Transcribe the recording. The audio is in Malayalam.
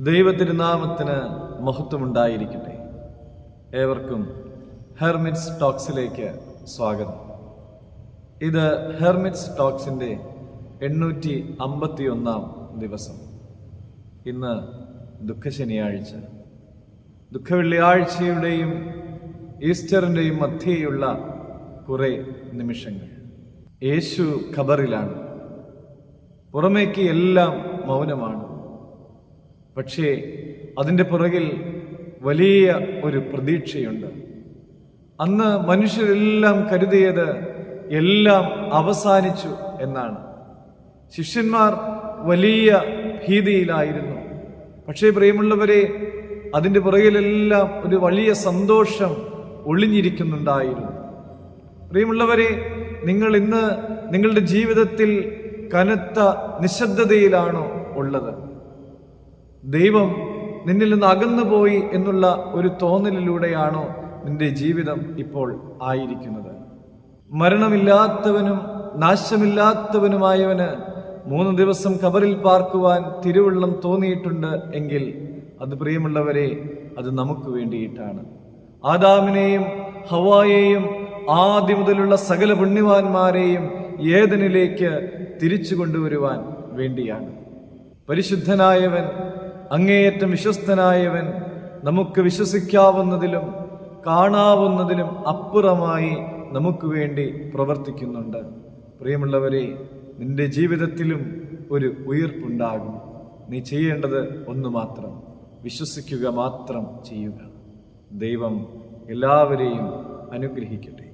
ദൈവത്തിരുനാമത്തിന് മഹത്വമുണ്ടായിരിക്കട്ടെ. ഏവർക്കും ഹെർമിറ്റ്സ് ടോക്സിലേക്ക് സ്വാഗതം. ഇത് ഹെർമിറ്റ്സ് ടോക്സിൻ്റെ 851 ദിവസം. ഇന്ന് ദുഃഖശനിയാഴ്ച. ദുഃഖവെള്ളിയാഴ്ചയുടെയും ഈസ്റ്ററിൻ്റെയും മധ്യേയുള്ള കുറേ നിമിഷങ്ങൾ. യേശു ഖബറിലാണ്. പുറമേക്ക് എല്ലാം മൗനമാണ്. പക്ഷേ അതിൻ്റെ പുറകിൽ വലിയ ഒരു പ്രതീക്ഷയുണ്ട്. അന്ന് മനുഷ്യരെല്ലാം കരുതിയത് എല്ലാം അവസാനിച്ചു എന്നാണ്. ശിഷ്യന്മാർ വലിയ ഭീതിയിലായിരുന്നു. പക്ഷേ പ്രിയമുള്ളവരെ, അതിൻ്റെ പുറകിലെല്ലാം ഒരു വലിയ സന്തോഷം ഒളിഞ്ഞിരിക്കുന്നുണ്ടായിരുന്നു. പ്രിയമുള്ളവരെ, നിങ്ങൾ ഇന്ന് നിങ്ങളുടെ ജീവിതത്തിൽ കനത്ത നിശബ്ദതയിലാണോ ഉള്ളത്? ദൈവം നിന്നിൽ നിന്ന് അകന്നുപോയി എന്നുള്ള ഒരു തോന്നലിലൂടെയാണോ നിന്റെ ജീവിതം ഇപ്പോൾ ആയിരിക്കുന്നത്? മരണമില്ലാത്തവനും നാശമില്ലാത്തവനുമായവന് 3 ദിവസം ഖബറിൽ പാർക്കുവാൻ തിരുവുള്ളം തോന്നിയിട്ടുണ്ട് എങ്കിൽ അത് പ്രിയമുള്ളവരെ, അത് നമുക്ക് വേണ്ടിയിട്ടാണ്. ആദാമിനെയും ഹവ്വായെയും ആദ്യം മുതലുള്ള സകല പുണ്യവാന്മാരെയും ഏദനിലേക്ക് തിരിച്ചു കൊണ്ടുവരുവാൻ വേണ്ടിയാണ്. പരിശുദ്ധനായവൻ, അങ്ങേയറ്റം വിശ്വസ്തനായവൻ നമുക്ക് വിശ്വസിക്കാവുന്നതിലും കാണാവുന്നതിലും അപ്പുറമായി നമുക്ക് വേണ്ടി പ്രവർത്തിക്കുന്നുണ്ട്. പ്രിയമുള്ളവരെ, നിന്റെ ജീവിതത്തിലും ഒരു ഉയർപ്പുണ്ടാകും. നീ ചെയ്യേണ്ടത് ഒന്ന് മാത്രം: വിശ്വസിക്കുക മാത്രം ചെയ്യുക. ദൈവം എല്ലാവരെയും അനുഗ്രഹിക്കട്ടെ.